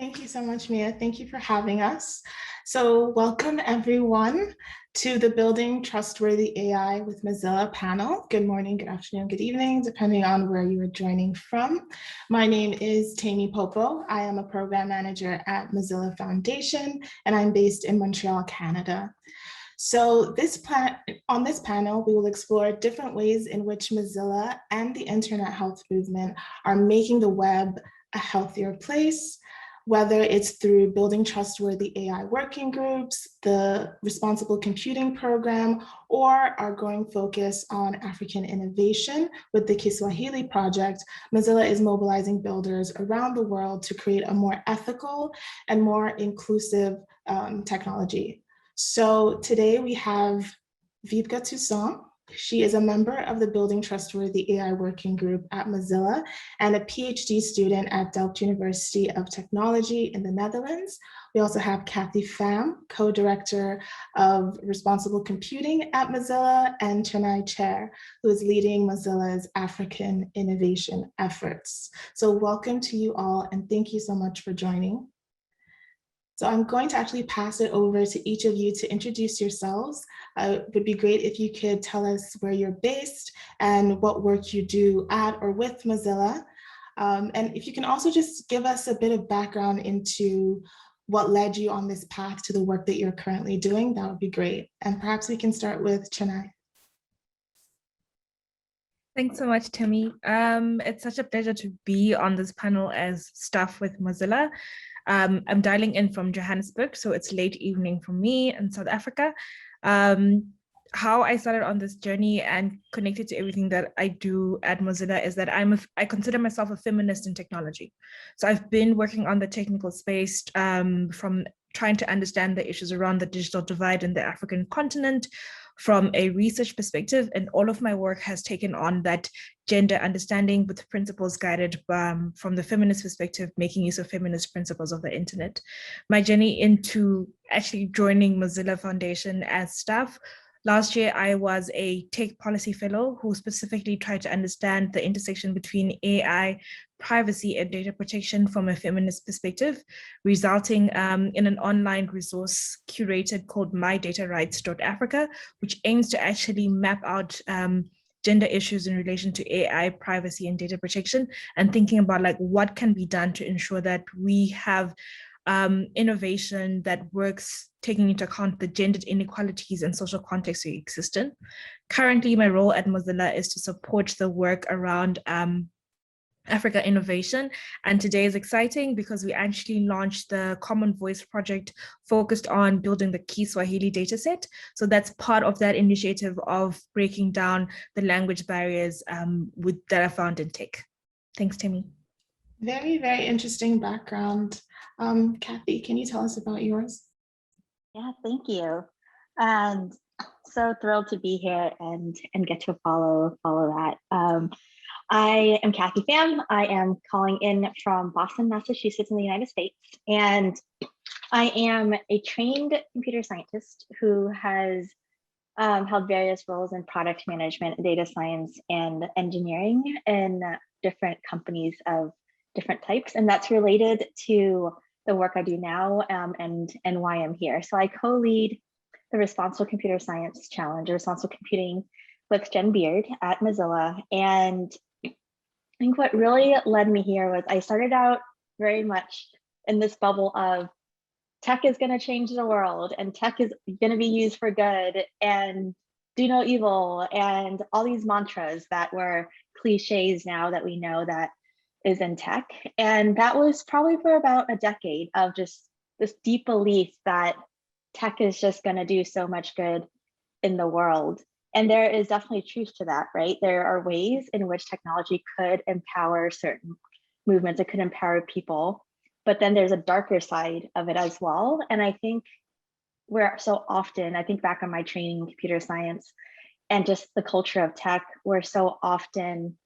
Thank you so much, Mia. Thank you for having us. So welcome everyone to the Building Trustworthy AI with Mozilla panel. Good morning, good afternoon, good evening, depending on where you are joining from. My name is Temi Popo. I am a program manager at Mozilla Foundation, and I'm based in Montreal, Canada. So on this panel, we will explore different ways in which Mozilla and the internet health movement are making the web a healthier place, whether it's through building trustworthy AI working groups, the Responsible Computing Program, or our growing focus on African innovation with the Kiswahili Project. Mozilla is mobilizing builders around the world to create a more ethical and more inclusive technology. So today we have Vipka Toussaint. She is a member of the Building Trustworthy AI Working Group at Mozilla and a PhD student at Delft University of Technology in the Netherlands. We also have Pham, co-director of Responsible Computing at Mozilla, and Chenia Chair, who is leading Mozilla's African innovation efforts. So welcome to you all, and thank you so much for joining. So I'm going to actually pass it over to each of you to introduce yourselves. It would be great if you could tell us where you're based and what work you do at or with Mozilla. And if you can also just give us a bit of background into what led you on this path to the work that you're currently doing, that would be great. And perhaps we can start with Chenia. Thanks so much, Temi. It's such a pleasure to be on this panel as staff with Mozilla. I'm dialing in from Johannesburg, so it's late evening for me in South Africa. How I started on this journey and connected to everything that I do at Mozilla is that I consider myself a feminist in technology. So I've been working on the technical space from trying to understand the issues around the digital divide in the African continent from a research perspective, and all of my work has taken on that gender understanding with principles guided from the feminist perspective, making use of feminist principles of the internet. My journey into actually joining Mozilla Foundation as staff, last year, I was a tech policy fellow who specifically tried to understand the intersection between AI, privacy, and data protection from a feminist perspective, resulting in an online resource curated called mydatarights.africa, which aims to actually map out gender issues in relation to AI, privacy, and data protection, and thinking about like what can be done to ensure that we have innovation that works taking into account the gendered inequalities and social contexts we exist in. Currently, my role at Mozilla is to support the work around Africa innovation. And today is exciting because we actually launched the Common Voice Project focused on building the Kiswahili dataset. So that's part of that initiative of breaking down the language barriers that I found in tech. Thanks, Temi. Very, very interesting background. Kathy, can you tell us about yours? Yeah, thank you. And so thrilled to be here and get to follow that. I am Kathy Pham. I am calling in from Boston, Massachusetts in the United States. And I am a trained computer scientist who has held various roles in product management, data science, and engineering in different companies of different types. And that's related to the work I do now and why I'm here. So I co-lead the Responsible Computer Science Challenge, Responsible Computing with Jen Beard at Mozilla. And I think what really led me here was I started out very much in this bubble of tech is going to change the world and tech is going to be used for good and do no evil and all these mantras that were cliches now that we know that is in tech. And that was probably for about a decade of just this deep belief that tech is just going to do so much good in the world. And there is definitely truth to that, right? There are ways in which technology could empower certain movements, it could empower people, but then there's a darker side of it as well. And I think we're so often, I think back on my training in computer science and just the culture of tech, we're so often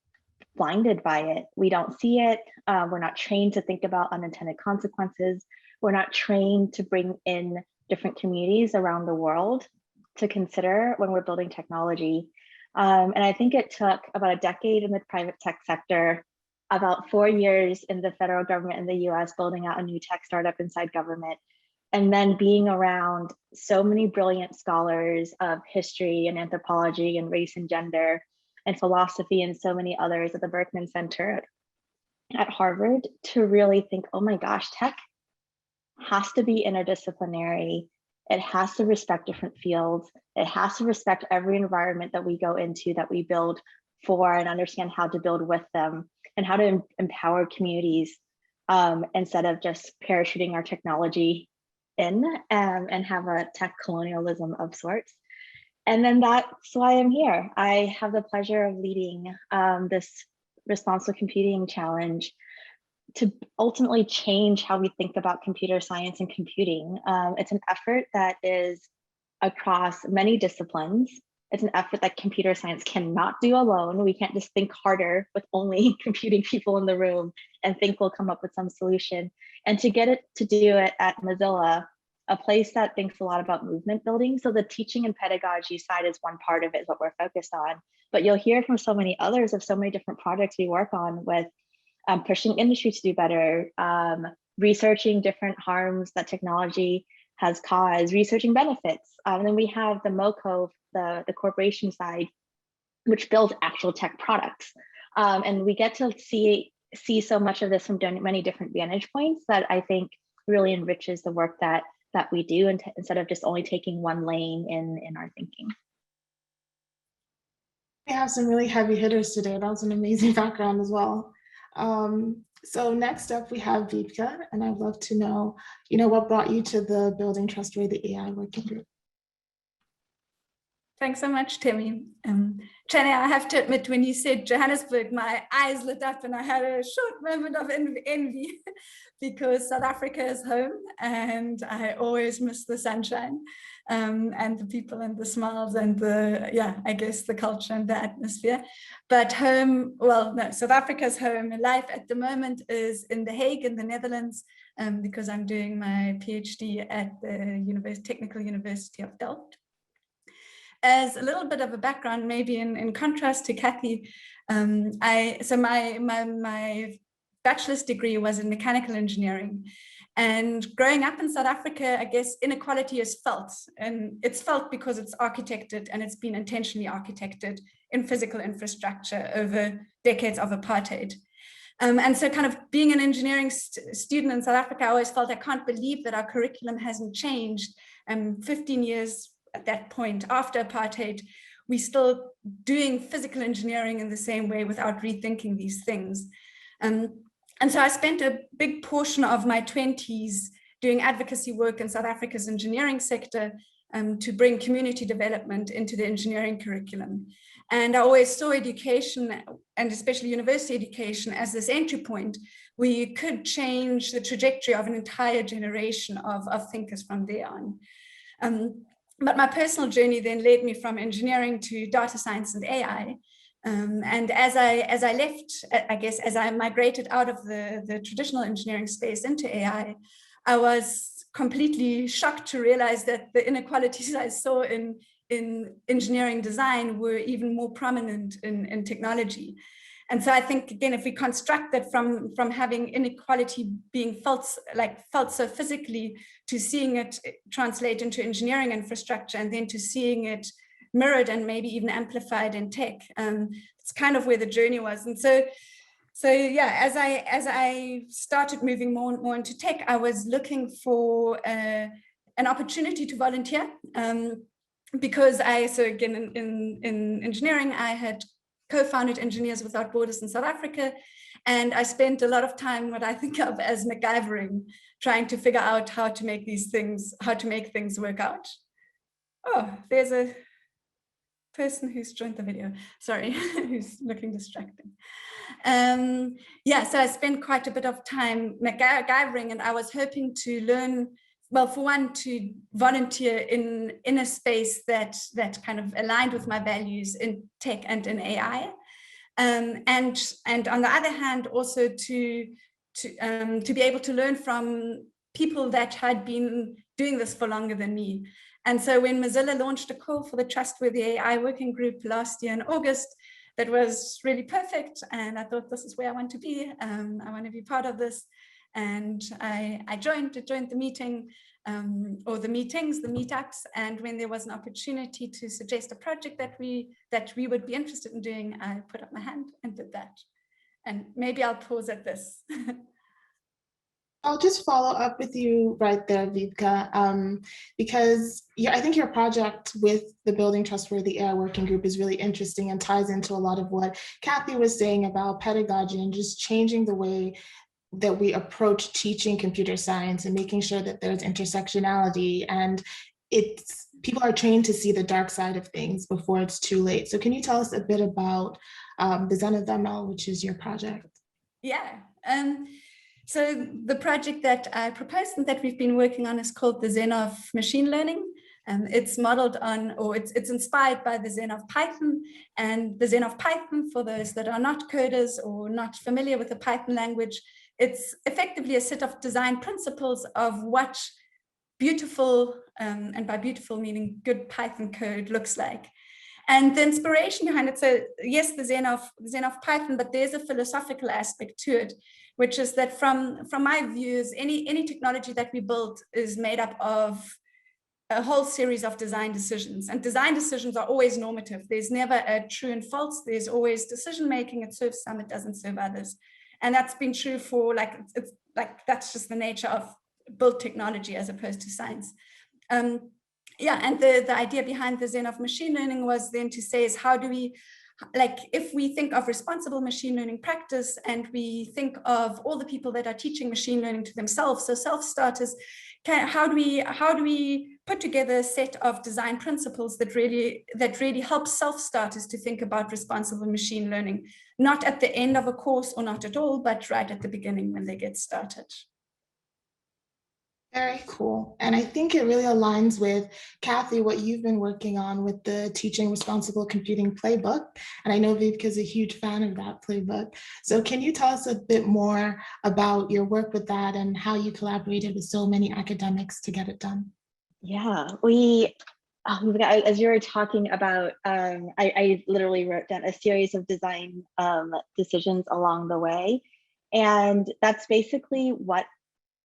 blinded by it. We don't see it. We're not trained to think about unintended consequences. We're not trained to bring in different communities around the world to consider when we're building technology. And I think it took about a decade in the private tech sector about 4 years in the federal government in the US, building out a new tech startup inside government, and then being around so many brilliant scholars of history and anthropology and race and gender and philosophy and so many others at the Berkman Center at Harvard, to really think, oh my gosh, tech has to be interdisciplinary. It has to respect different fields. It has to respect every environment that we go into, that we build for, and understand how to build with them and how to empower communities instead of just parachuting our technology in and have a tech colonialism of sorts. And then that's why I'm here. I have the pleasure of leading this responsible computing challenge to ultimately change how we think about computer science and computing. It's an effort that is across many disciplines. It's an effort that computer science cannot do alone. We can't just think harder with only computing people in the room and think we'll come up with some solution. And to get it to do it at Mozilla, a place that thinks a lot about movement building. So the teaching and pedagogy side is one part of it, is what we're focused on. But you'll hear from so many others of so many different projects we work on with pushing industry to do better, researching different harms that technology has caused, researching benefits. And then we have the MoCo, the corporation side, which builds actual tech products. And we get to see so much of this from many different vantage points that I think really enriches the work that we do, instead of just only taking one lane in our thinking. We have some really heavy hitters today. That was an amazing background as well. So next up we have Vipka, and I'd love to know, what brought you to the Building Trustworthy AI working group? Thanks so much, Temi. Chenia, I have to admit, when you said Johannesburg, my eyes lit up and I had a short moment of envy because South Africa is home and I always miss the sunshine and the people and the smiles and I guess the culture and the atmosphere. But home, well, no, South Africa's home. Life at the moment is in The Hague in the Netherlands because I'm doing my PhD at the Technical University of Delft. As a little bit of a background, maybe in contrast to Kathy, my bachelor's degree was in mechanical engineering. And growing up in South Africa, I guess inequality is felt. And it's felt because it's architected, and it's been intentionally architected in physical infrastructure over decades of apartheid. And so kind of being an engineering student in South Africa, I always felt I can't believe that our curriculum hasn't changed. 15 years at that point, after apartheid, we're still doing physical engineering in the same way without rethinking these things. And so I spent a big portion of my 20s doing advocacy work in South Africa's engineering sector to bring community development into the engineering curriculum. And I always saw education, and especially university education, as this entry point where you could change the trajectory of an entire generation of thinkers from there on. But my personal journey then led me from engineering to data science and AI. And as I left, I guess, as I migrated out of the traditional engineering space into AI, I was completely shocked to realize that the inequalities I saw in engineering design were even more prominent in technology. And so I think, again, if we construct that from having inequality being felt so physically, to seeing it translate into engineering infrastructure, and then to seeing it mirrored and maybe even amplified in tech, it's kind of where the journey was. And so yeah, as I started moving more and more into tech, I was looking for an opportunity to volunteer, because again, in engineering, I had co-founded Engineers Without Borders in South Africa. And I spent a lot of time, what I think of as MacGyvering, trying to figure out how to make things work out. Oh, there's a person who's joined the video, sorry, who's looking distracting. So I spent quite a bit of time MacGyvering, and I was hoping to learn, well, for one, to volunteer in a space that kind of aligned with my values in tech and in AI, and on the other hand, also to be able to learn from people that had been doing this for longer than me. And so when Mozilla launched a call for the Trustworthy AI working group last year in August, that was really perfect. And I thought, this is where I want to be. I want to be part of this. And I joined the meeting, or the meetings, the meetups. And when there was an opportunity to suggest a project that we would be interested in doing, I put up my hand and did that. And maybe I'll pause at this. I'll just follow up with you right there, Vipka, because I think your project with the Building Trustworthy AI Working Group is really interesting and ties into a lot of what Kathy was saying about pedagogy and just changing the way that we approach teaching computer science and making sure that there's intersectionality, and people are trained to see the dark side of things before it's too late. So can you tell us a bit about the Zen of ML, which is your project? Yeah. So the project that I proposed and that we've been working on is called the Zen of Machine Learning. It's modeled on, or it's inspired by the Zen of Python. And the Zen of Python, for those that are not coders or not familiar with the Python language, it's effectively a set of design principles of what beautiful, and by beautiful meaning good Python code looks like. And the inspiration behind it, so yes, the Zen of Python, but there's a philosophical aspect to it, which is that from my views, any technology that we build is made up of a whole series of design decisions, and design decisions are always normative. There's never a true and false. There's always decision making. It serves some, it doesn't serve others, and that's been true for it's that's just the nature of built technology as opposed to science. Yeah, and the idea behind the Zen of machine learning was then to say is how do we, if we think of responsible machine learning practice and we think of all the people that are teaching machine learning to themselves, so self-starters, how do we put together a set of design principles that really help self-starters to think about responsible machine learning, not at the end of a course or not at all, but right at the beginning when they get started. Very cool. And I think it really aligns with, Kathy, what you've been working on with the Teaching Responsible Computing Playbook. And I know Vipka is a huge fan of that playbook. So can you tell us a bit more about your work with that and how you collaborated with so many academics to get it done? Yeah, as you were talking about, I literally wrote down a series of design decisions along the way. And that's basically what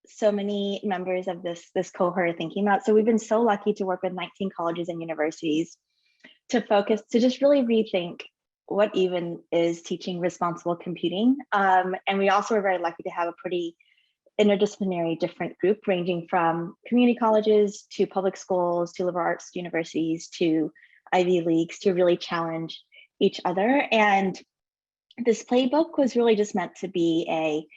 so many members of this cohort are thinking about. So we've been so lucky to work with 19 colleges and universities to just really rethink what even is teaching responsible computing. And we also were very lucky to have a pretty interdisciplinary different group ranging from community colleges to public schools to liberal arts universities to Ivy Leagues to really challenge each other. And this playbook was really just meant to be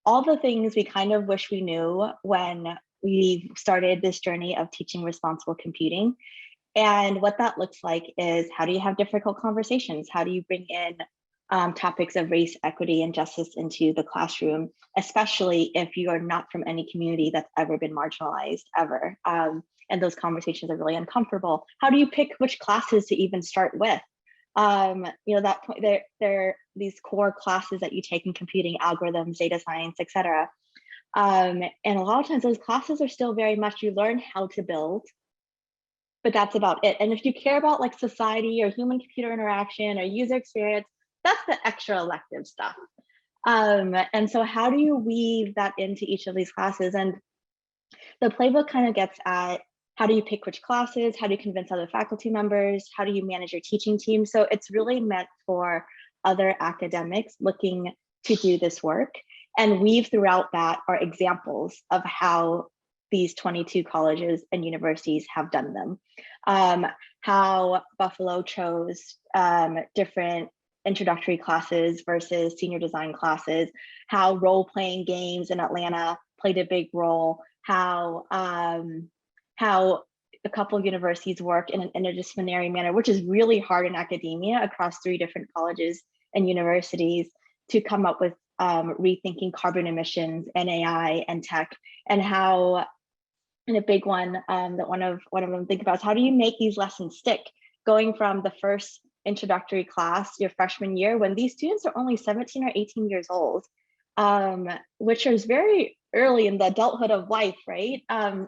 all the things we kind of wish we knew when we started this journey of teaching responsible computing. And what that looks like is, how do you have difficult conversations? How do you bring in topics of race, equity, and justice into the classroom, especially if you are not from any community that's ever been marginalized ever? And those conversations are really uncomfortable. How do you pick which classes to even start with? That point, there are these core classes that you take in computing, algorithms, data science, etc. And a lot of times those classes are still very much, you learn how to build, but that's about it. And if you care about like society or human computer interaction or user experience, that's the extra elective stuff. And so how do you weave that into each of these classes? And the playbook kind of gets at, how do you pick which classes? How do you convince other faculty members? How do you manage your teaching team? So it's really meant for other academics looking to do this work. And weave throughout that are examples of how these 22 colleges and universities have done them. How Buffalo chose different introductory classes versus senior design classes, how role-playing games in Atlanta played a big role, how a couple of universities work in an interdisciplinary manner, which is really hard in academia across 3 different colleges and universities to come up with rethinking carbon emissions and AI and tech, and how, and a big one that one of them think about is, how do you make these lessons stick? Going from the first introductory class your freshman year when these students are only 17 or 18 years old, which is very early in the adulthood of life, right?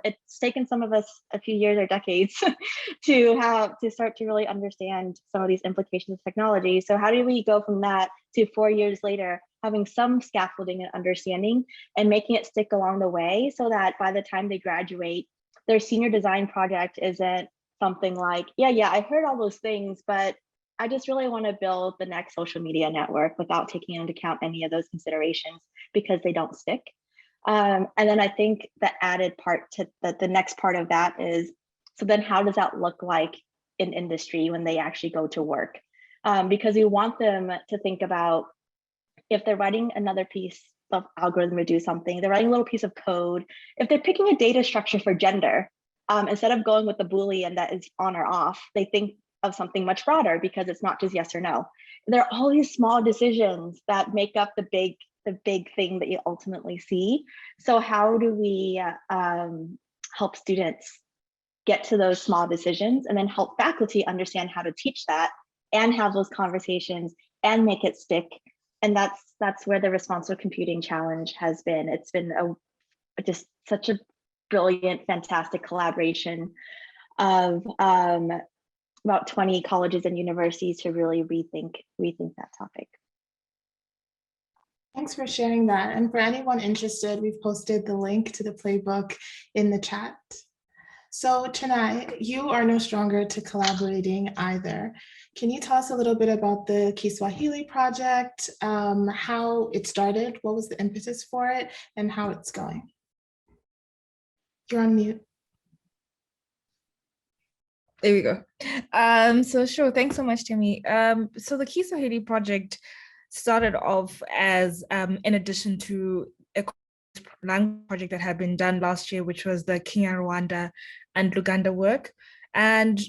It's taken some of us a few years or decades to start to really understand some of these implications of technology. So how do we go from that to 4 years later, having some scaffolding and understanding and making it stick along the way, so that by the time they graduate, their senior design project isn't something like, yeah, I heard all those things, but I just really want to build the next social media network without taking into account any of those considerations because they don't stick. And then I think the added part to the next part of that is, so then how does that look like in industry when they actually go to work? Because we want them to think about, if they're writing another piece of algorithm to do something, they're writing a little piece of code, if they're picking a data structure for gender, instead of going with the Boolean that is on or off, they think of something much broader because it's not just yes or no. There are all these small decisions that make up the big thing that you ultimately see. So how do we help students get to those small decisions, and then help faculty understand how to teach that and have those conversations and make it stick? And that's where the responsible computing challenge has been. It's been just such a brilliant, fantastic collaboration of about 20 colleges and universities to really rethink that topic. Thanks for sharing that. And for anyone interested, we've posted the link to the playbook in the chat. So Chenia, you are no stronger to collaborating either. Can you tell us a little bit about the Kiswahili Project, how it started, what was the impetus for it, and how it's going? You're on mute. There we go. So sure, thanks so much, Temi. So the Kiswahili Project started off as, in addition to a language project that had been done last year, which was the Kenya, Rwanda, and Luganda work. And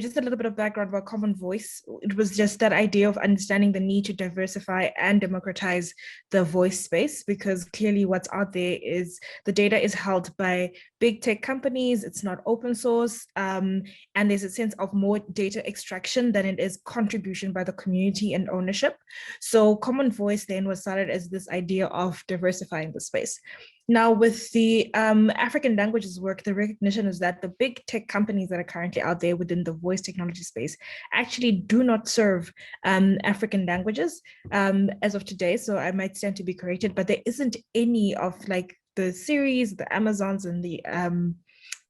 just a little bit of background about Common Voice. It was just that idea of understanding the need to diversify and democratize the voice space, because clearly what's out there is the data is held by big tech companies, it's not open source, and there's a sense of more data extraction than it is contribution by the community and ownership. So Common Voice then was started as this idea of diversifying the space. Now, with the African languages work, the recognition is that the big tech companies that are currently out there within the voice technology space actually do not serve African languages as of today. So I might stand to be corrected, but there isn't any of like the Siris, the Amazons, and the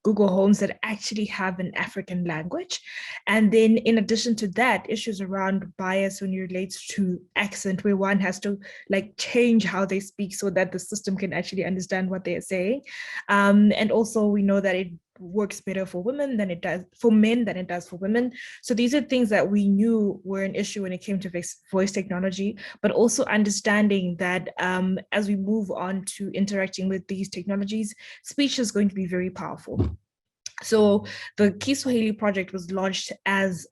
Google Homes that actually have an African language. And then in addition to that, issues around bias when it relates to accent, where one has to like change how they speak so that the system can actually understand what they're saying. And also we know that it works better for women than it does for men than it does for women. So these are things that we knew were an issue when it came to voice technology, but also understanding that as we move on to interacting with these technologies, speech is going to be very powerful. So the Kiswahili Project was launched as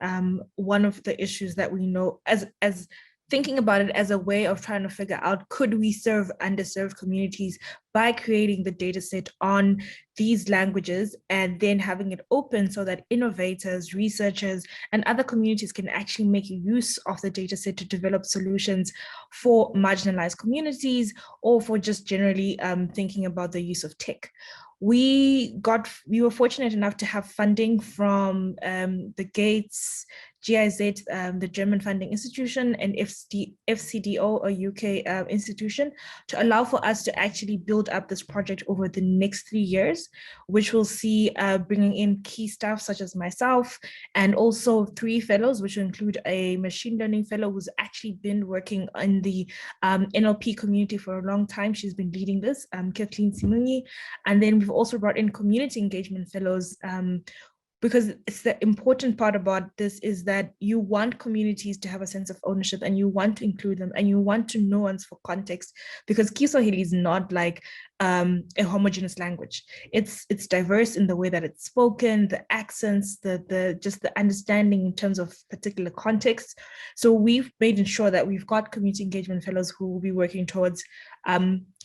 one of the issues that we know, as thinking about it as a way of trying to figure out, could we serve underserved communities by creating the data set on these languages and then having it open so that innovators, researchers, and other communities can actually make use of the data set to develop solutions for marginalized communities, or for just generally thinking about the use of tech. We were fortunate enough to have funding from the Gates, GIZ, the German funding institution, and FCDO, a UK institution, to allow for us to actually build up this project over the next 3 years, which will see bringing in key staff such as myself, and also 3 fellows, which will include a machine learning fellow who's actually been working in the NLP community for a long time. She's been leading this, Kathleen Simunyi. And then we've also brought in community engagement fellows, because it's the important part about this is that you want communities to have a sense of ownership, and you want to include them, and you want to nuance for context, because Kiswahili is not like a homogeneous language. It's diverse in the way that it's spoken, the accents, just the understanding in terms of particular context. So we've made sure that we've got community engagement fellows who will be working towards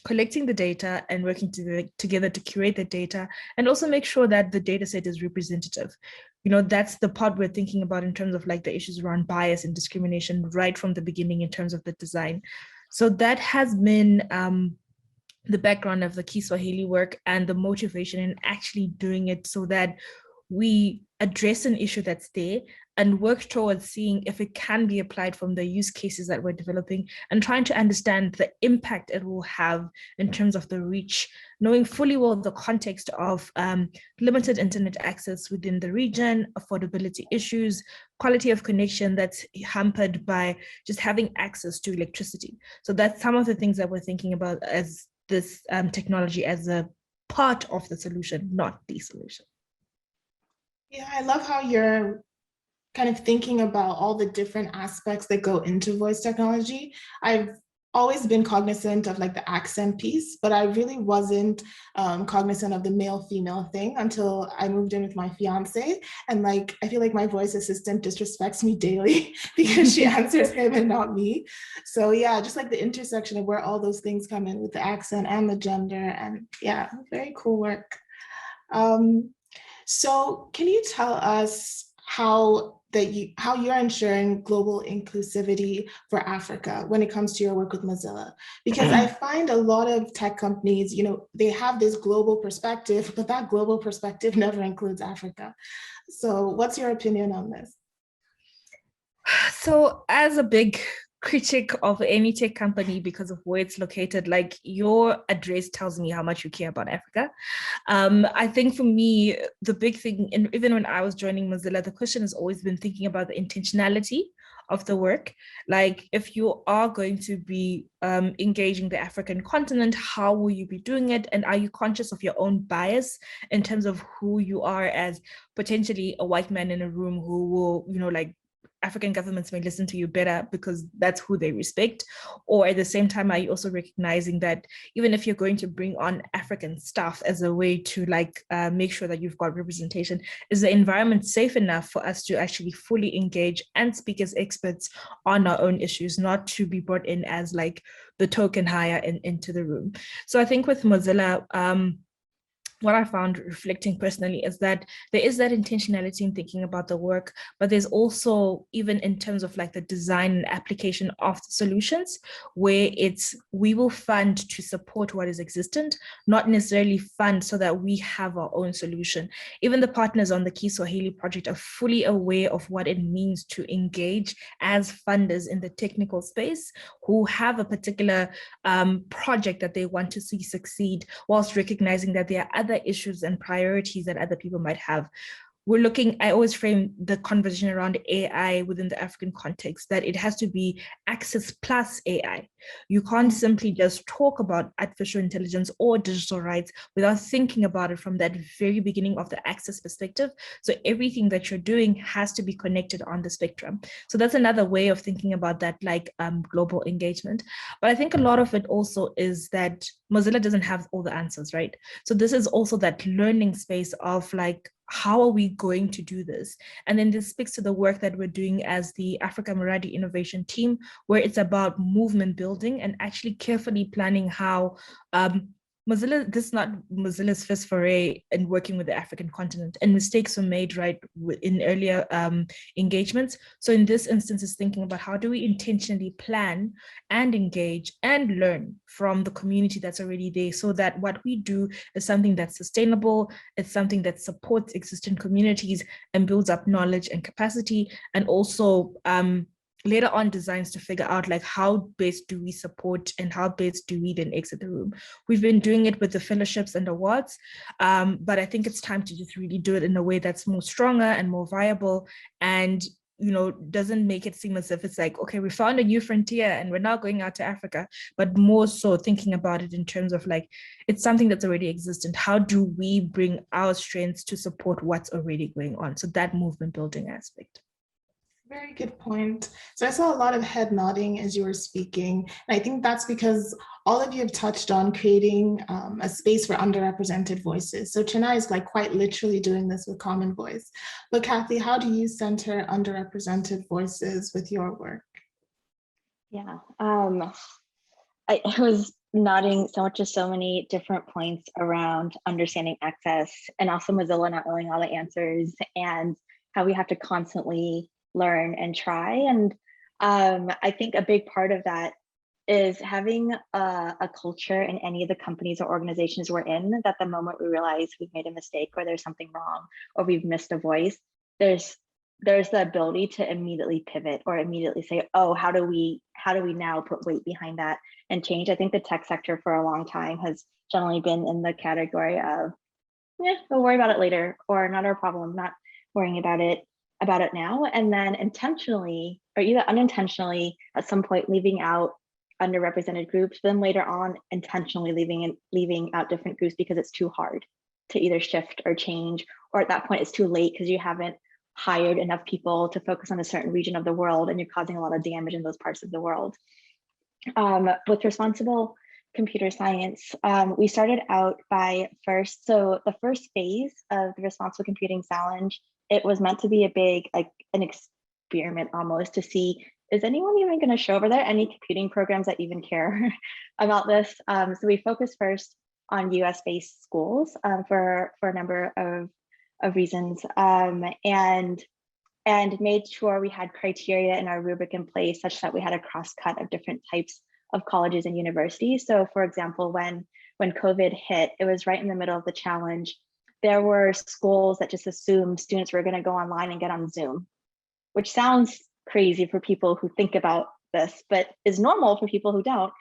collecting the data and working together to curate the data, and also make sure that the data set is representative. That's the part we're thinking about in terms of like the issues around bias and discrimination right from the beginning in terms of the design. So that has been the background of the Kiswahili work and the motivation in actually doing it so that we address an issue that's there and work towards seeing if it can be applied from the use cases that we're developing and trying to understand the impact it will have in terms of the reach, knowing fully well the context of limited internet access within the region, affordability issues, quality of connection that's hampered by just having access to electricity. So that's some of the things that we're thinking about as this technology as a part of the solution, not the solution. Yeah, I love how you're kind of thinking about all the different aspects that go into voice technology. I've always been cognizant of like the accent piece, but I really wasn't cognizant of the male-female thing until I moved in with my fiance. And like, I feel like my voice assistant disrespects me daily because she answers him and not me. So yeah, just like the intersection of where all those things come in with the accent and the gender, and yeah, very cool work. So can you tell us how you're ensuring global inclusivity for Africa when it comes to your work with Mozilla? Because I find a lot of tech companies, they have this global perspective, but that global perspective never includes Africa. So what's your opinion on this? So as a big critic of any tech company because of where it's located, like your address tells me how much you care about Africa. I think for me, the big thing, and even when I was joining Mozilla, the question has always been thinking about the intentionality of the work. Like if you are going to be engaging the African continent, how will you be doing it? And are you conscious of your own bias in terms of who you are as potentially a white man in a room who will, like African governments may listen to you better because that's who they respect? Or at the same time, are you also recognizing that even if you're going to bring on African staff as a way to make sure that you've got representation, is the environment safe enough for us to actually fully engage and speak as experts on our own issues, not to be brought in as like the token hire into the room? So I think with Mozilla, what I found reflecting personally is that there is that intentionality in thinking about the work, but there's also, even in terms of like the design and application of the solutions, where we will fund to support what is existent, not necessarily fund so that we have our own solution. Even the partners on the Kiswahili project are fully aware of what it means to engage as funders in the technical space who have a particular project that they want to see succeed, whilst recognizing that there are other issues and priorities that other people might have. I always frame the conversation around AI within the African context, that it has to be access plus AI. You can't simply just talk about artificial intelligence or digital rights without thinking about it from that very beginning of the access perspective. So everything that you're doing has to be connected on the spectrum. So that's another way of thinking about that, global engagement. But I think a lot of it also is that Mozilla doesn't have all the answers, right? So this is also that learning space of how are we going to do this? And then this speaks to the work that we're doing as the Africa Maradi Innovation Team, where it's about movement building and actually carefully planning how this is not Mozilla's first foray in working with the African continent, and mistakes were made in earlier engagements. So in this instance, is thinking about how do we intentionally plan and engage and learn from the community that's already there, so that what we do is something that's sustainable, it's something that supports existing communities and builds up knowledge and capacity, and also later on designs to figure out how best do we support and how best do we then exit the room. We've been doing it with the fellowships and awards, but I think it's time to just really do it in a way that's more stronger and more viable, and doesn't make it seem as if it's okay, we found a new frontier and we're now going out to Africa, but more so thinking about it in terms of it's something that's already existent. How do we bring our strengths to support what's already going on? So that movement building aspect. Very good point. So I saw a lot of head nodding as you were speaking. And I think that's because all of you have touched on creating a space for underrepresented voices. So Chenia is quite literally doing this with Common Voice. But Kathy, how do you center underrepresented voices with your work? Yeah, I was nodding so many different points around understanding access, and also Mozilla not knowing all the answers, and how we have to constantly learn and try. And I think a big part of that is having a culture in any of the companies or organizations we're in, that the moment we realize we've made a mistake or there's something wrong or we've missed a voice, there's the ability to immediately pivot or immediately say, oh, how do we now put weight behind that and change? I think the tech sector for a long time has generally been in the category of, yeah, we'll worry about it later, or not our problem, not worrying about it now, and then intentionally or either unintentionally at some point leaving out underrepresented groups, then later on intentionally leaving out different groups because it's too hard to either shift or change, or at that point it's too late because you haven't hired enough people to focus on a certain region of the world and you're causing a lot of damage in those parts of the world. With responsible computer science, we started out by so the first phase of the Responsible Computing Challenge, it was meant to be a big, like an experiment almost, to see, is anyone even going to show over there any computing programs that even care about this? So we focused first on US-based schools for a number of reasons, and made sure we had criteria in our rubric in place such that we had a cross-cut of different types of colleges and universities. So for example, when COVID hit, it was right in the middle of the challenge. There were schools that just assumed students were going to go online and get on Zoom, which sounds crazy for people who think about this, but is normal for people who don't.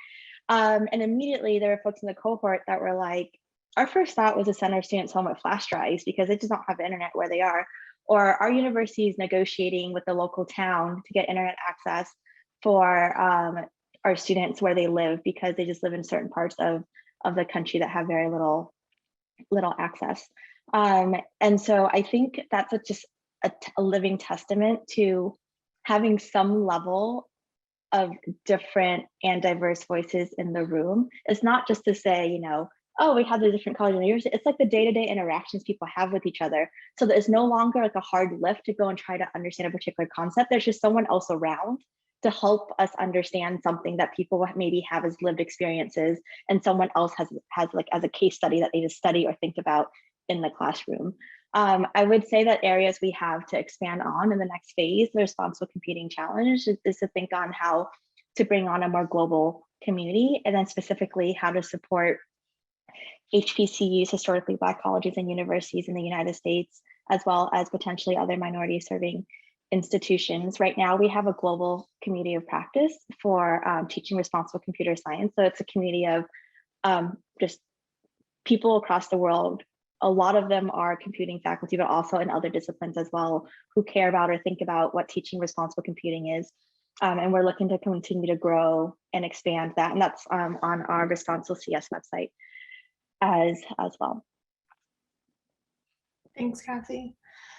And immediately there were folks in the cohort that were like, our first thought was to send our students home with flash drives because they just don't have internet where they are. Or our university is negotiating with the local town to get internet access for our students where they live because they just live in certain parts of the country that have very little access. And so I think that's just a living testament to having some level of different and diverse voices in the room. It's not just to say, you know, oh, we have the different colleges and universities. It's like the day-to-day interactions people have with each other. So there's no longer like a hard lift to go and try to understand a particular concept. There's just someone else around to help us understand something that people maybe have as lived experiences, and someone else has like as a case study that they just study or think about in the classroom. I would say that areas we have to expand on in the next phase, the Responsible Computing Challenge, is to think on how to bring on a more global community, and then specifically how to support HBCUs, historically Black colleges and universities in the United States, as well as potentially other minority serving institutions. Right now, we have a global community of practice for teaching responsible computer science. So it's a community of just people across the world. A lot of them are computing faculty, but also in other disciplines as well, who care about or think about what teaching responsible computing is. And we're looking to continue to grow and expand that. And that's on our Responsible CS website as well. Thanks, Kathy.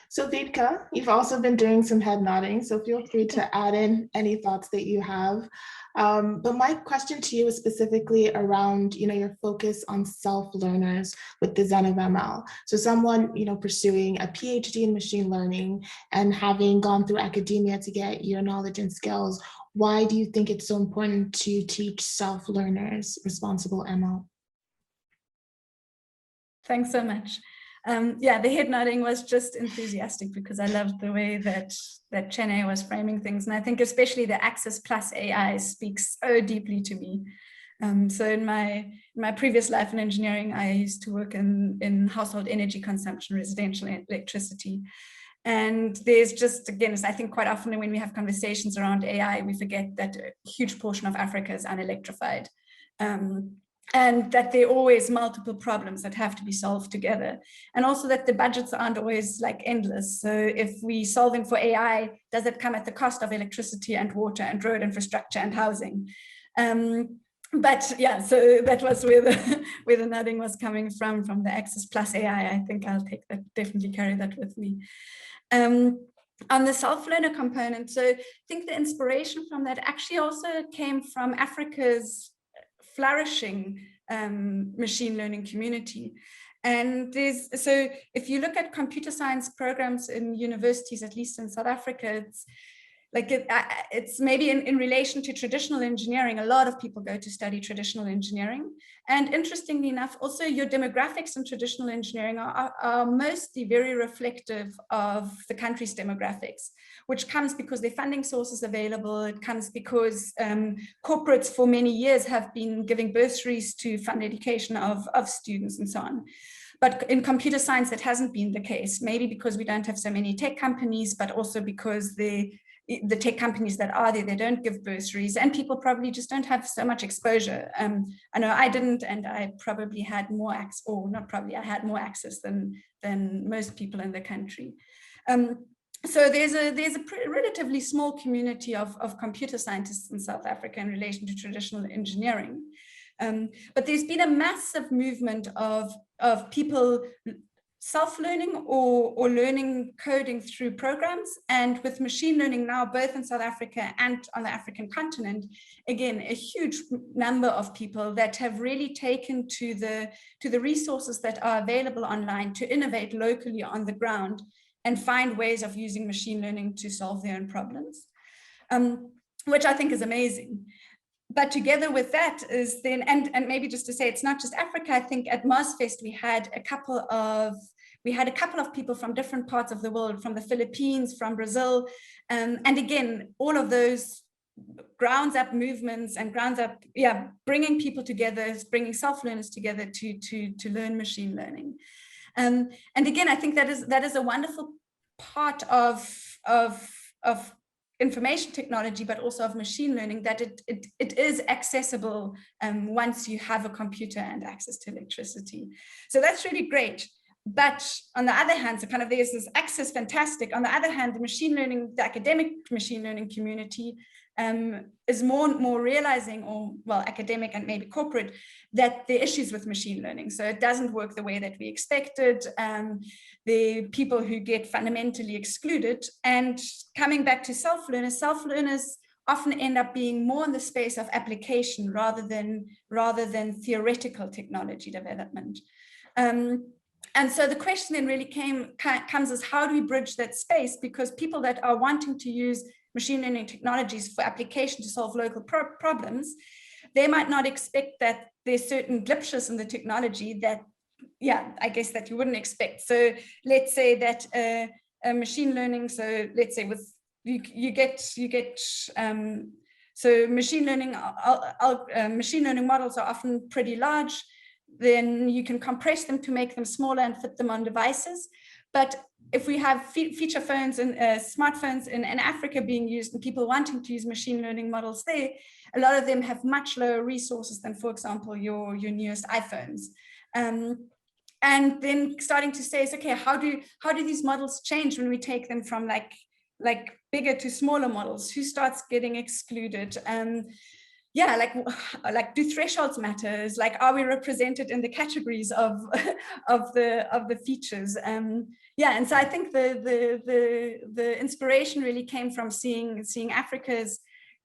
So Vipka, you've also been doing some head nodding, so feel free to add in any thoughts that you have. But my question to you is specifically around, your focus on self-learners with the Zen of ML. So someone, pursuing a PhD in machine learning and having gone through academia to get your knowledge and skills, why do you think it's so important to teach self-learners responsible ML? Thanks so much. Yeah, the head nodding was just enthusiastic because I loved the way that Chenia was framing things. And I think especially the Access Plus AI speaks so deeply to me. So in my previous life in engineering, I used to work in household energy consumption, residential electricity. And there's just, again, I think quite often when we have conversations around AI, we forget that a huge portion of Africa is unelectrified. And that there are always multiple problems that have to be solved together. And also that the budgets aren't always like endless. So if we solving for AI, does it come at the cost of electricity and water and road infrastructure and housing? But yeah, so that was where the nodding was coming from the Access Plus AI. I think I'll take that, definitely carry that with me. On the self-learner component, so I think the inspiration from that actually also came from Africa's flourishing machine learning community. And so if you look at computer science programs in universities, at least in South Africa, it's maybe in relation to traditional engineering, a lot of people go to study traditional engineering. And interestingly enough, also your demographics in traditional engineering are mostly very reflective of the country's demographics, which comes because their funding sources available. It comes because corporates for many years have been giving bursaries to fund education of students and so on. But in computer science, that hasn't been the case, maybe because we don't have so many tech companies, but also because the tech companies that are there, they don't give bursaries, and people probably just don't have so much exposure. I know I didn't, and I probably had more access, or not probably, I had more access than most people in the country. So there's a relatively small community of computer scientists in South Africa in relation to traditional engineering. But there's been a massive movement of people self-learning or learning coding through programs. And with machine learning now, both in South Africa and on the African continent, again, a huge number of people that have really taken to the resources that are available online to innovate locally on the ground and find ways of using machine learning to solve their own problems, which I think is amazing. But together with that is then, and maybe just to say, it's not just Africa. I think at MozFest we had a couple of people from different parts of the world, from the Philippines, from Brazil, and again, all of those grounds up movements and grounds up, bringing people together, bringing self-learners together to learn machine learning. And again, I think that is a wonderful part of information technology, but also of machine learning, that it is accessible once you have a computer and access to electricity. So that's really great. But on the other hand, so kind of there's this access, fantastic. On the other hand, the academic machine learning community is more and more realizing, or well, academic and maybe corporate, that there are issues with machine learning. So it doesn't work the way that we expected. The people who get fundamentally excluded. And coming back to self-learners often end up being more in the space of application rather than theoretical technology development. And so the question then really comes as, how do we bridge that space? Because people that are wanting to use machine learning technologies for application to solve local problems, they might not expect that there's certain glitches in the technology that, I guess that you wouldn't expect. So let's say that a machine learning, so let's say with you get so machine learning models are often pretty large. Then you can compress them to make them smaller and fit them on devices. But if we have feature phones and smartphones in Africa being used and people wanting to use machine learning models there, a lot of them have much lower resources than, for example, your newest iPhones. And then starting to say, okay, how do these models change when we take them from like bigger to smaller models? Who starts getting excluded? Like do thresholds matters? Like, are we represented in the categories of the features? And so I think the inspiration really came from seeing Africa's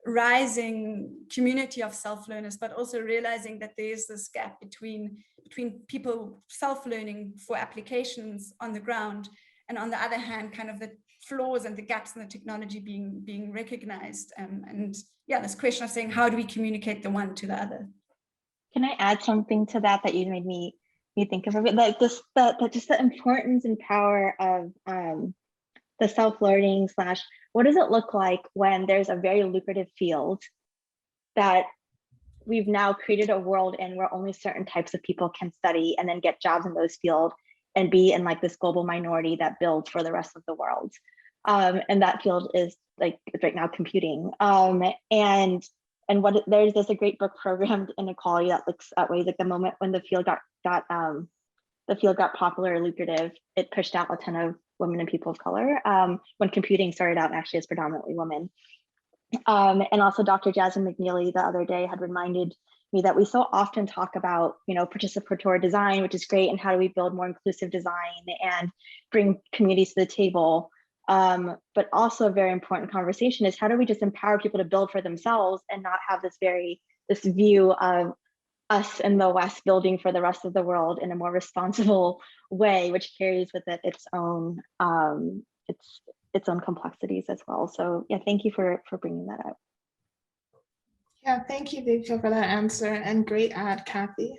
rising community of self-learners, but also realizing that there's this gap between people self-learning for applications on the ground, and on the other hand, kind of the flaws and the gaps in the technology being recognized. This question of saying, how do we communicate the one to the other? Can I add something to that you made me think of a bit, like just the importance and power of the self-learning / what does it look like when there's a very lucrative field that we've now created a world in where only certain types of people can study and then get jobs in those fields and be in like this global minority that builds for the rest of the world. And that field is like right now computing. And there's a great book, Programmed Inequality, that looks at ways like the moment when the field got popular or lucrative, it pushed out a ton of women and people of color, when computing started out actually as predominantly women. And also Dr. Jasmine McNeely the other day had reminded me that we so often talk about, participatory design, which is great, and how do we build more inclusive design and bring communities to the table. But also a very important conversation is, how do we just empower people to build for themselves and not have this view of us in the West building for the rest of the world in a more responsible way, which carries with it its own its own complexities as well. So yeah, thank you for bringing that up. Yeah, thank you, Vipka, for that answer, and great ad, Kathy.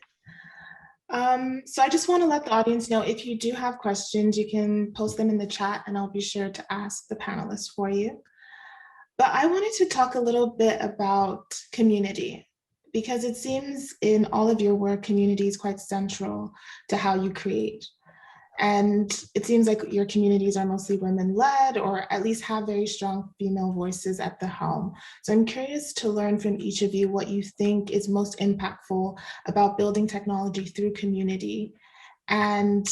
So I just want to let the audience know, if you do have questions, you can post them in the chat and I'll be sure to ask the panelists for you. But I wanted to talk a little bit about community, because it seems in all of your work, community is quite central to how you create. And it seems like your communities are mostly women-led, or at least have very strong female voices at the helm. So I'm curious to learn from each of you what you think is most impactful about building technology through community, and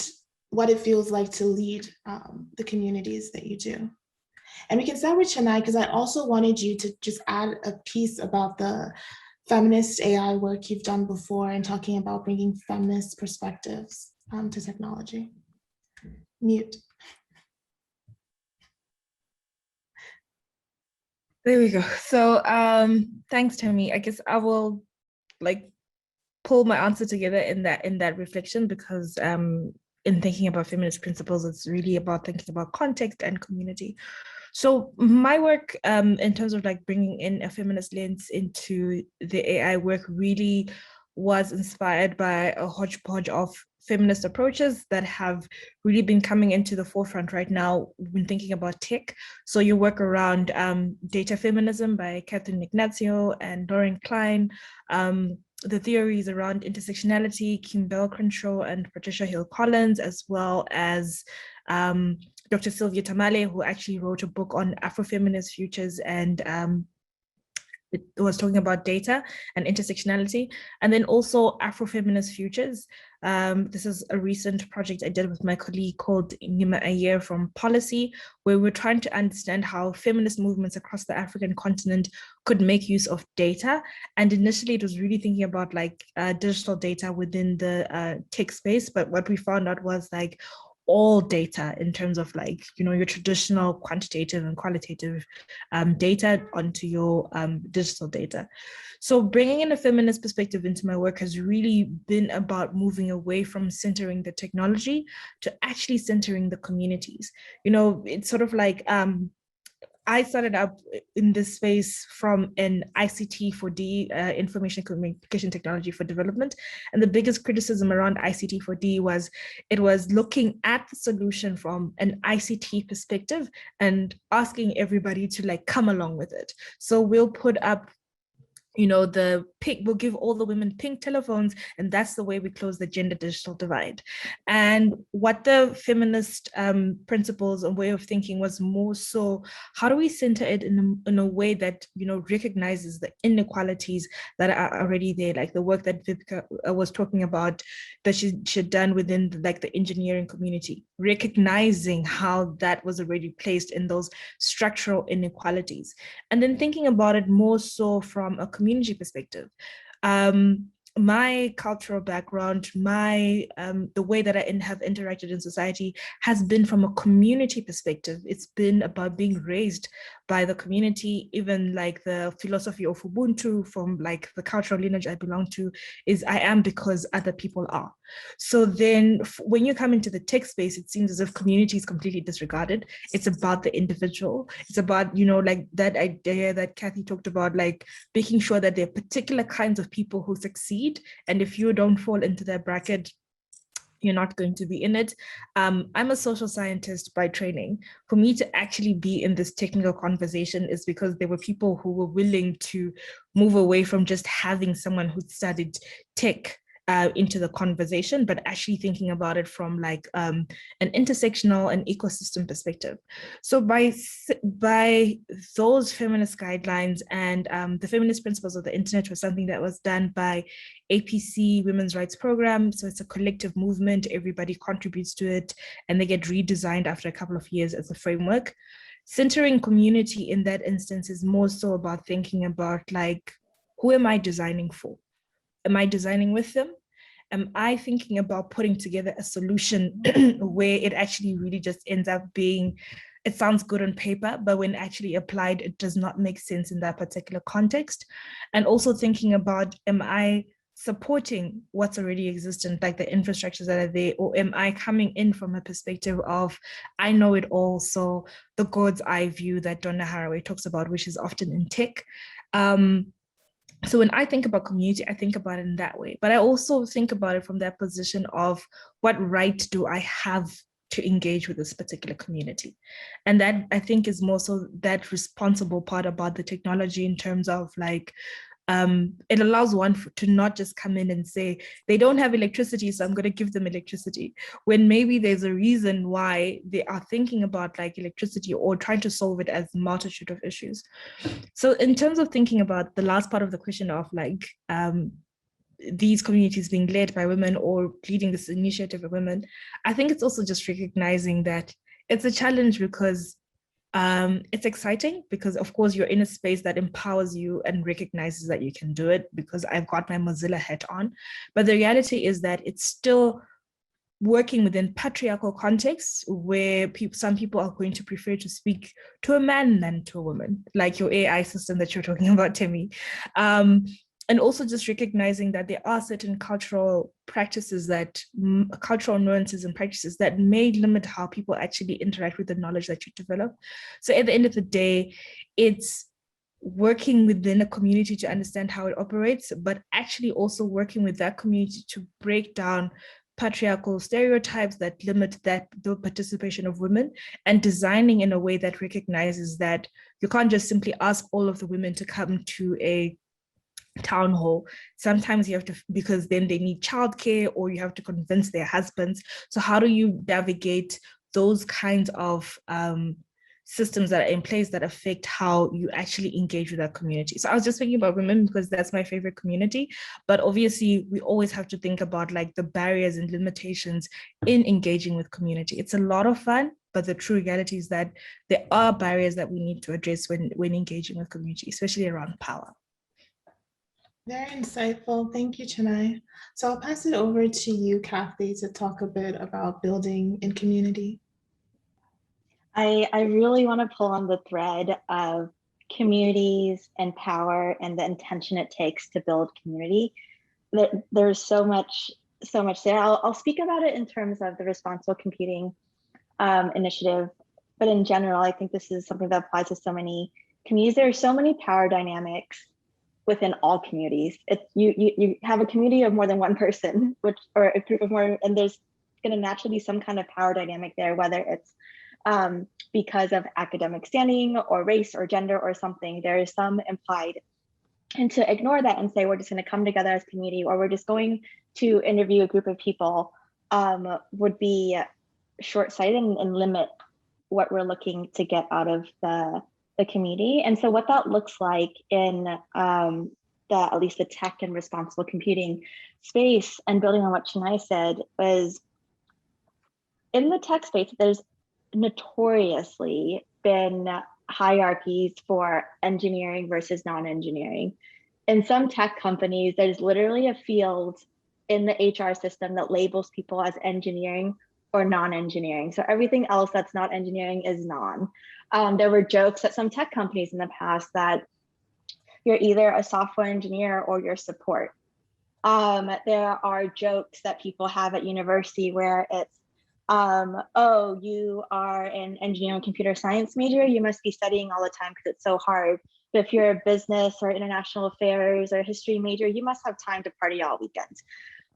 what it feels like to lead the communities that you do. And we can start with Chenia, because I also wanted you to just add a piece about the feminist AI work you've done before, and talking about bringing feminist perspectives to technology. Mute. There we go. So thanks, Temi. I guess I will like pull my answer together in that reflection, because in thinking about feminist principles, it's really about thinking about context and community. So my work in terms of like bringing in a feminist lens into the AI work really was inspired by a hodgepodge of feminist approaches that have really been coming into the forefront right now when thinking about tech. So your work around data feminism by Catherine Ignacio and Lauren Klein, the theories around intersectionality, Kim Bell-Crenshaw and Patricia Hill-Collins, as well as Dr. Sylvia Tamale, who actually wrote a book on Afrofeminist futures, and it was talking about data and intersectionality, and then also Afrofeminist futures. This is a recent project I did with my colleague called Nima Ayer from Policy, where we're trying to understand how feminist movements across the African continent could make use of data. And initially it was really thinking about like digital data within the tech space, but what we found out was like all data in terms of like, you know, your traditional quantitative and qualitative data onto your digital data. So bringing in a feminist perspective into my work has really been about moving away from centering the technology to actually centering the communities. You know, it's sort of like, I started up in this space from an ICT for D, information communication technology for development. And the biggest criticism around ICT for D was it was looking at the solution from an ICT perspective and asking everybody to like come along with it. So we'll put up, you know, we'll give all the women pink telephones, and that's the way we close the gender digital divide. And what the feminist principles and way of thinking was more so, how do we center it in a way that, you know, recognizes the inequalities that are already there, like the work that Vipka was talking about that she had done within like the engineering community, recognizing how that was already placed in those structural inequalities, and then thinking about it more so from a community perspective. My cultural background, the way that I have interacted in society has been from a community perspective. It's been about being raised by the community. Even like the philosophy of Ubuntu from like the cultural lineage I belong to is I am because other people are. So then when you come into the tech space, it seems as if community is completely disregarded. It's about the individual. It's about, you know, like that idea that Kathy talked about, like making sure that there are particular kinds of people who succeed. And if you don't fall into that bracket, you're not going to be in it. I'm a social scientist by training. For me to actually be in this technical conversation is because there were people who were willing to move away from just having someone who studied tech into the conversation, but actually thinking about it from like an intersectional and ecosystem perspective. So by those feminist guidelines and the feminist principles of the internet was something that was done by APC Women's Rights Program. So it's a collective movement, everybody contributes to it, and they get redesigned after a couple of years as a framework. Centering community in that instance is more so about thinking about like, who am I designing for? Am I designing with them? Am I thinking about putting together a solution where it actually really just ends up being, it sounds good on paper, but when actually applied, it does not make sense in that particular context? And also thinking about, am I supporting what's already existent, like the infrastructures that are there, or am I coming in from a perspective of I know it all, so the God's eye view that Donna Haraway talks about, which is often in tech. So when I think about community, I think about it in that way, but I also think about it from that position of what right do I have to engage with this particular community. And that, I think, is more so that responsible part about the technology in terms of like, it allows one to not just come in and say, they don't have electricity, so I'm going to give them electricity, when maybe there's a reason why they are thinking about like electricity or trying to solve it as a multitude of issues. So in terms of thinking about the last part of the question of like, these communities being led by women or leading this initiative of women, I think it's also just recognizing that it's a challenge because it's exciting because, of course, you're in a space that empowers you and recognizes that you can do it because I've got my Mozilla hat on. But the reality is that it's still working within patriarchal contexts where some people are going to prefer to speak to a man than to a woman, like your AI system that you're talking about, Temi. And also just recognizing that there are certain cultural practices cultural nuances and practices that may limit how people actually interact with the knowledge that you develop. So at the end of the day, it's working within a community to understand how it operates, but actually also working with that community to break down patriarchal stereotypes that limit the participation of women, and designing in a way that recognizes that you can't just simply ask all of the women to come to a town hall. Sometimes you have to, because then they need childcare or you have to convince their husbands. So how do you navigate those kinds of systems that are in place that affect how you actually engage with that community? So I was just thinking about women because that's my favorite community, but obviously we always have to think about like the barriers and limitations in engaging with community. It's a lot of fun, but the true reality is that there are barriers that we need to address when engaging with community, especially around power. Very insightful. Thank you, Chenia. So I'll pass it over to you, Kathy, to talk a bit about building in community. I really want to pull on the thread of communities and power and the intention it takes to build community. There's so much there. I'll speak about it in terms of the responsible computing initiative, but in general, I think this is something that applies to so many communities. There are so many power dynamics within all communities. You have a community of more than one person, or a group of more, and there's going to naturally be some kind of power dynamic there, whether it's because of academic standing or race or gender or something. There is some implied. And to ignore that and say we're just going to come together as a community, or we're just going to interview a group of people, would be short-sighted and limit what we're looking to get out of the community. And so what that looks like in at least the tech and responsible computing space, and building on what Chenia said, was in the tech space, there's notoriously been hierarchies for engineering versus non-engineering. In some tech companies, there's literally a field in the HR system that labels people as engineering or non-engineering. So everything else that's not engineering is non. There were jokes at some tech companies in the past that you're either a software engineer or you're support. There are jokes that people have at university where it's, oh, you are an engineering computer science major, you must be studying all the time because it's so hard. But if you're a business or international affairs or history major, you must have time to party all weekend.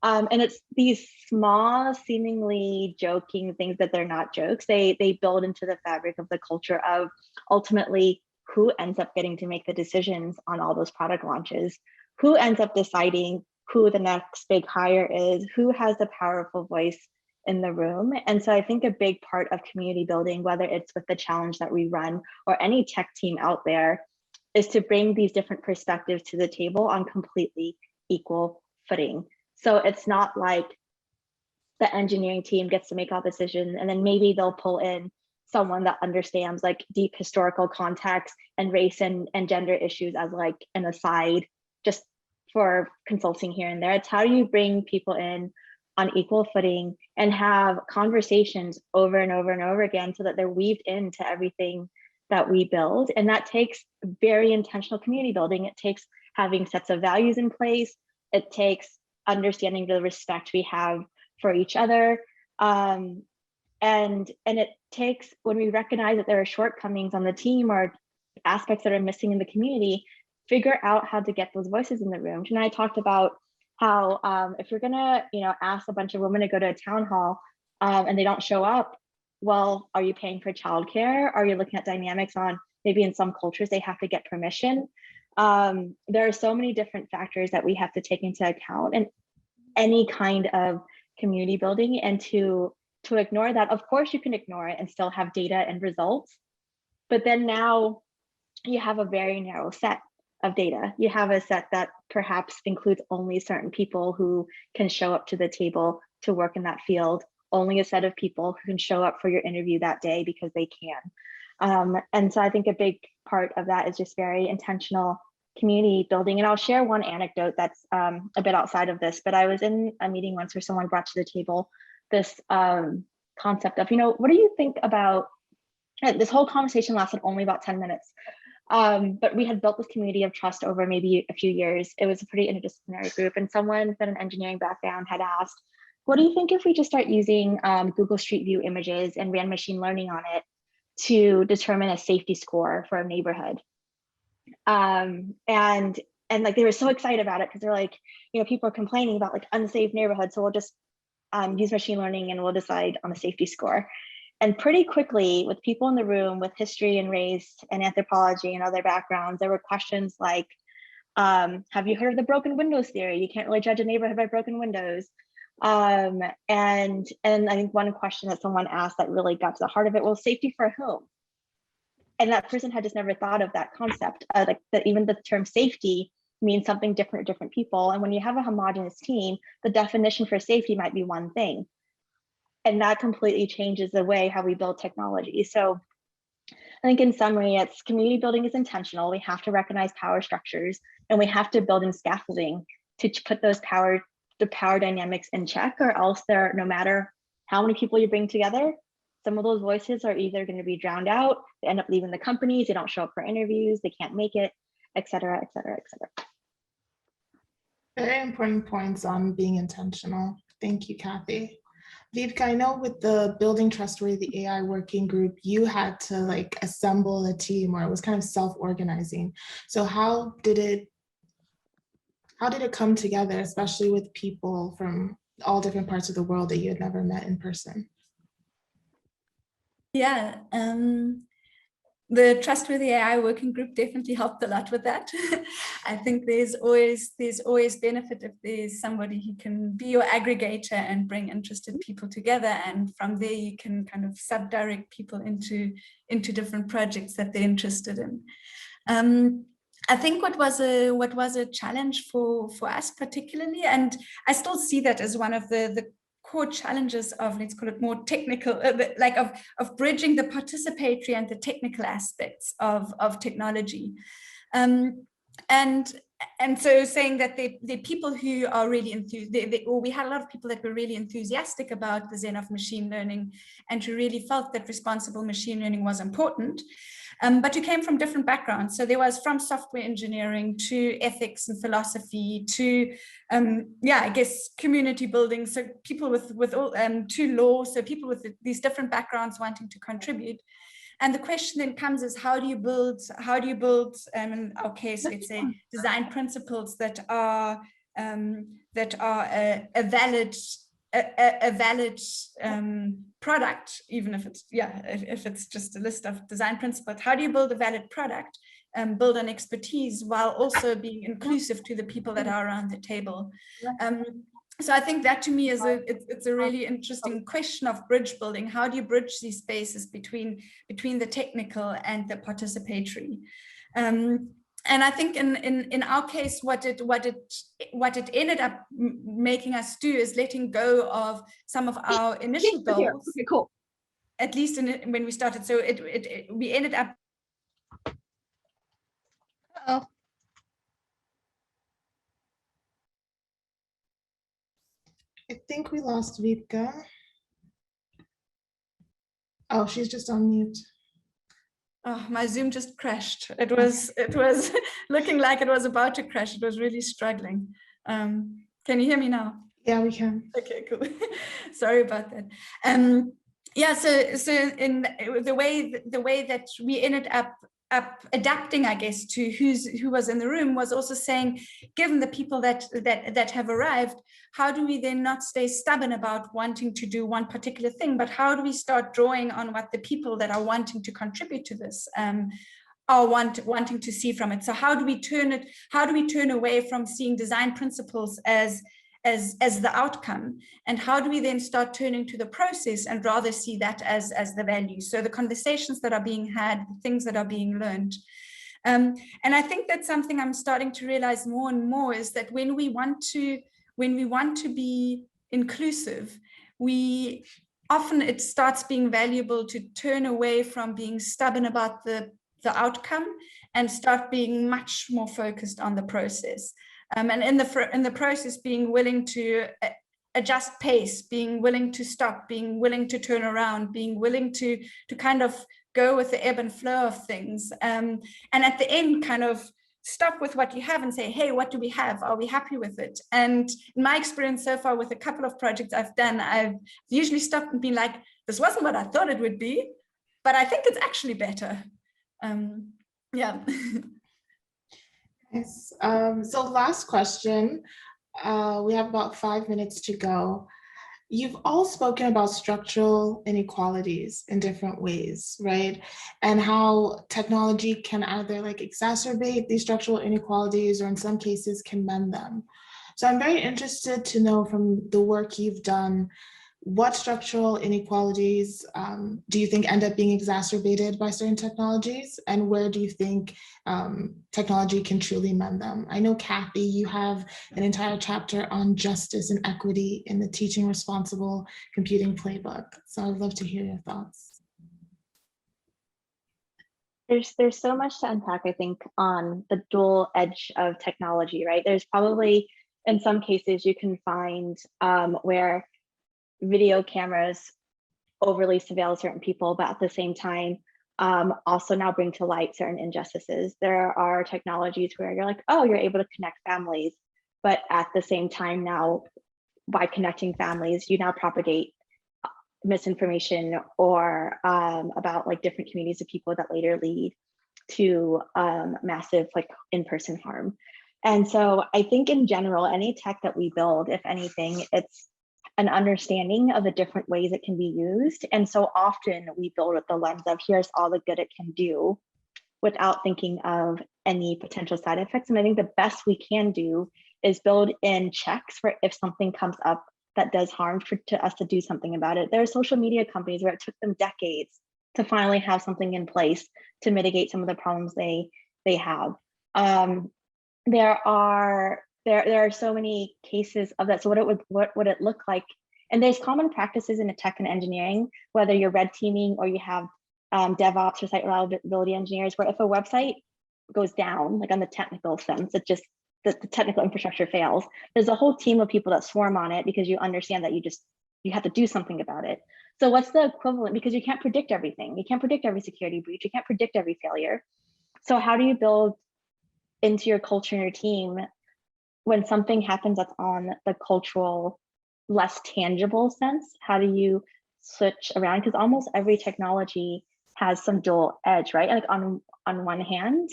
And it's these small, seemingly joking things that they're not jokes. They build into the fabric of the culture of ultimately who ends up getting to make the decisions on all those product launches, who ends up deciding who the next big hire is, who has the powerful voice in the room. And so I think a big part of community building, whether it's with the challenge that we run or any tech team out there, is to bring these different perspectives to the table on completely equal footing. So it's not like the engineering team gets to make all decisions and then maybe they'll pull in someone that understands like deep historical context and race and gender issues as like an aside just for consulting here and there. It's how do you bring people in on equal footing and have conversations over and over and over again so that they're weaved into everything that we build. And that takes very intentional community building. It takes having sets of values in place, It takes understanding the respect we have for each other. And it takes, when we recognize that there are shortcomings on the team or aspects that are missing in the community, figure out how to get those voices in the room. And I talked about how if you're gonna, ask a bunch of women to go to a town hall and they don't show up, well, are you paying for childcare? Are you looking at dynamics on, maybe in some cultures they have to get permission? There are so many different factors that we have to take into account in any kind of community building, and to ignore that, of course you can ignore it and still have data and results, but then now you have a very narrow set of data. You have a set that perhaps includes only certain people who can show up to the table to work in that field, only a set of people who can show up for your interview that day because they can. And so I think a big part of that is just very intentional community building. And I'll share one anecdote that's a bit outside of this, but I was in a meeting once where someone brought to the table this concept of, what do you think about, this whole conversation lasted only about 10 minutes. But we had built this community of trust over maybe a few years. It was a pretty interdisciplinary group, and someone with an engineering background had asked, what do you think if we just start using Google Street View images and ran machine learning on it to determine a safety score for a neighborhood? And like, they were so excited about it because they're like, people are complaining about like unsafe neighborhoods, so we'll just use machine learning and we'll decide on a safety score. And pretty quickly, with people in the room with history and race and anthropology and other backgrounds, there were questions like, have you heard of the broken windows theory? You can't really judge a neighborhood by broken windows. And I think one question that someone asked that really got to the heart of it, well, safety for whom? And that person had just never thought of that concept, like that even the term safety means something different to different people. And when you have a homogenous team, the definition for safety might be one thing. And that completely changes the way how we build technology. So I think in summary, it's community building is intentional. We have to recognize power structures, and we have to build in scaffolding to put those power dynamics in check, or else no matter how many people you bring together, some of those voices are either going to be drowned out, they end up leaving the companies, they don't show up for interviews, they can't make it, et cetera, et cetera, et cetera. Very important points on being intentional. Thank you, Kathy. Vipka, I know with the Building Trustworthy AI working group, you had to like assemble a team, or it was kind of self-organizing. So how did it come together, especially with people from all different parts of the world that you had never met in person? Yeah, the Trustworthy AI working group definitely helped a lot with that. I think there's always benefit if there's somebody who can be your aggregator and bring interested people together, and from there you can kind of subdirect people into different projects that they're interested in. I think what was a challenge for us particularly, and I still see that as one of the core challenges of, let's call it more technical, like of bridging the participatory and the technical aspects of technology. And so saying that the people who are really we had a lot of people that were really enthusiastic about the Zen of Machine Learning and who really felt that responsible machine learning was important. But who came from different backgrounds. So there was from software engineering to ethics and philosophy to, I guess, community building. So people with all, to law. So people with these different backgrounds wanting to contribute. And the question then comes is, how do you build, in our case, let's say, design principles that are a valid product, even if it's just a list of design principles. How do you build a valid product, build on expertise while also being inclusive to the people that are around the table? So I think that to me is it's a really interesting question of bridge building. How do you bridge these spaces between the technical and the participatory? And I think in our case, what it ended up making us do is letting go of some of our initial goals. Okay, cool. At least when we started. So we ended up. Uh-oh. I think we lost Vipka. Oh, she's just on mute. Oh, my Zoom just crashed. It was looking like it was about to crash. It was really struggling. Can you hear me now? Yeah, we can. Okay, cool. Sorry about that. Yeah, so in the way that we ended up adapting, I guess, to who was in the room was also saying, given the people that have arrived, how do we then not stay stubborn about wanting to do one particular thing, but how do we start drawing on what the people that are wanting to contribute to this are wanting to see from it? So how do we turn away from seeing design principles as the outcome, and how do we then start turning to the process and rather see that as the value? So the conversations that are being had, the things that are being learned. And I think that's something I'm starting to realize more and more, is that when we want to be inclusive, often it starts being valuable to turn away from being stubborn about the outcome and start being much more focused on the process. And in the process, being willing to adjust pace, being willing to stop, being willing to turn around, being willing to kind of go with the ebb and flow of things. And at the end, kind of stop with what you have and say, hey, what do we have? Are we happy with it? And in my experience so far with a couple of projects I've done, I've usually stopped and been like, this wasn't what I thought it would be, but I think it's actually better. Yeah. Yes. So last question, we have about 5 minutes to go. You've all spoken about structural inequalities in different ways, right? And how technology can either like exacerbate these structural inequalities or in some cases can mend them. So I'm very interested to know from the work you've done, what structural inequalities do you think end up being exacerbated by certain technologies, and where do you think technology can truly mend them? I know, Kathy, you have an entire chapter on justice and equity in the Teaching Responsible Computing Playbook. So I'd love to hear your thoughts. There's so much to unpack, I think, on the dual edge of technology, right? There's probably, in some cases, you can find where video cameras overly surveil certain people, but at the same time, also now bring to light certain injustices. There are technologies where you're like, oh, you're able to connect families, but at the same time now, by connecting families, you now propagate misinformation or about like different communities of people that later lead to massive like in-person harm. And so I think in general, any tech that we build, if anything, it's an understanding of the different ways it can be used. And so often we build with the lens of here's all the good it can do without thinking of any potential side effects. And I think the best we can do is build in checks for if something comes up that does harm to us to do something about it. There are social media companies where it took them decades to finally have something in place to mitigate some of the problems they have. There are so many cases of that. So what would it look like? And there's common practices in tech and engineering, whether you're red teaming or you have DevOps or site reliability engineers, where if a website goes down, like on the technical sense, it just the technical infrastructure fails, there's a whole team of people that swarm on it because you understand that you have to do something about it. So what's the equivalent? Because you can't predict everything. You can't predict every security breach. You can't predict every failure. So how do you build into your culture and your team when something happens that's on the cultural, less tangible sense? How do you switch around? Because almost every technology has some dual edge, right? Like on one hand,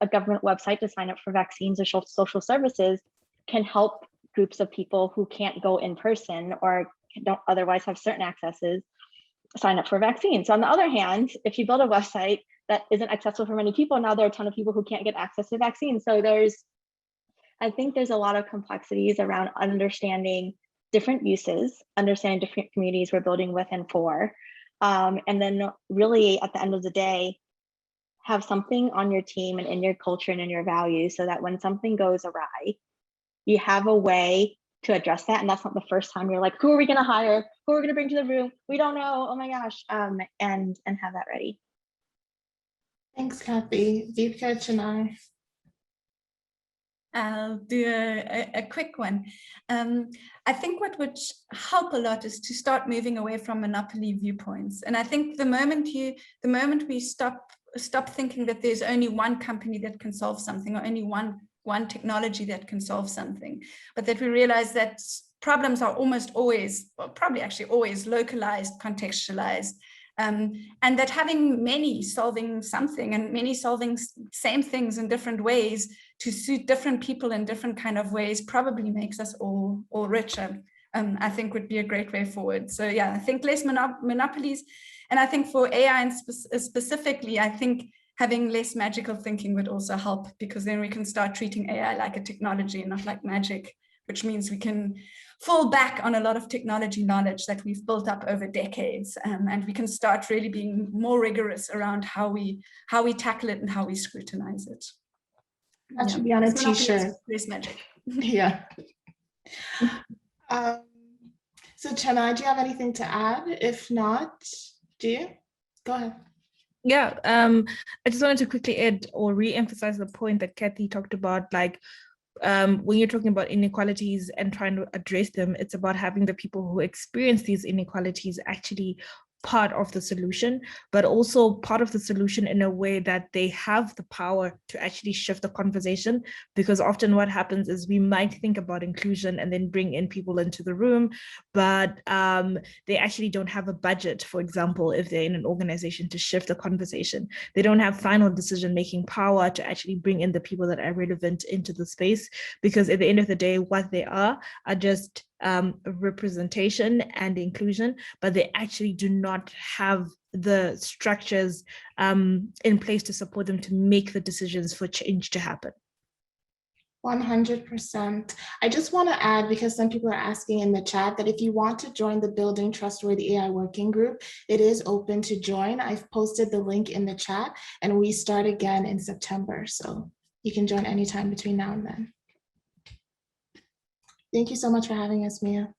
a government website to sign up for vaccines or social services can help groups of people who can't go in person or don't otherwise have certain accesses sign up for vaccines. So on the other hand, if you build a website that isn't accessible for many people, now there are a ton of people who can't get access to vaccines. So I think there's a lot of complexities around understanding different uses, understanding different communities we're building with and for, and then really at the end of the day, have something on your team and in your culture and in your values so that when something goes awry, you have a way to address that. And that's not the first time you're like, who are we gonna hire? Who are we gonna bring to the room? We don't know, oh my gosh, and have that ready. Thanks, Kathy. Vipka, Chenia. I'll do a quick one. I think what would help a lot is to start moving away from monopoly viewpoints. And I think the moment we stop thinking that there's only one company that can solve something or only one one technology that can solve something, but that we realize that problems are almost always, well, probably actually always localized, contextualized, and that having many solving something and many solving same things in different ways to suit different people in different kind of ways probably makes us all richer. I think would be a great way forward. So yeah, I think less monopolies. And I think for AI and specifically, I think having less magical thinking would also help, because then we can start treating AI like a technology and not like magic, which means we can fall back on a lot of technology knowledge that we've built up over decades, and we can start really being more rigorous around how we tackle it and how we scrutinize it. That should be on a t-shirt. Less magic. Yeah. So Chenia, do you have anything to add? If not, do you? Go ahead. Yeah, I just wanted to quickly add or re-emphasize the point that Kathy talked about, like when you're talking about inequalities and trying to address them, it's about having the people who experience these inequalities actually part of the solution, but also part of the solution in a way that they have the power to actually shift the conversation. Because often what happens is we might think about inclusion and then bring in people into the room, but they actually don't have a budget, for example, if they're in an organization, to shift the conversation. They don't have final decision-making power to actually bring in the people that are relevant into the space, because at the end of the day, what they are just representation and inclusion, but they actually do not have the structures in place to support them to make the decisions for change to happen. 100%. I just want to add, because some people are asking in the chat, that if you want to join the Building Trustworthy AI Working Group, it is open to join. I've posted the link in the chat, and we start again in September. So you can join anytime between now and then. Thank you so much for having us, Mia.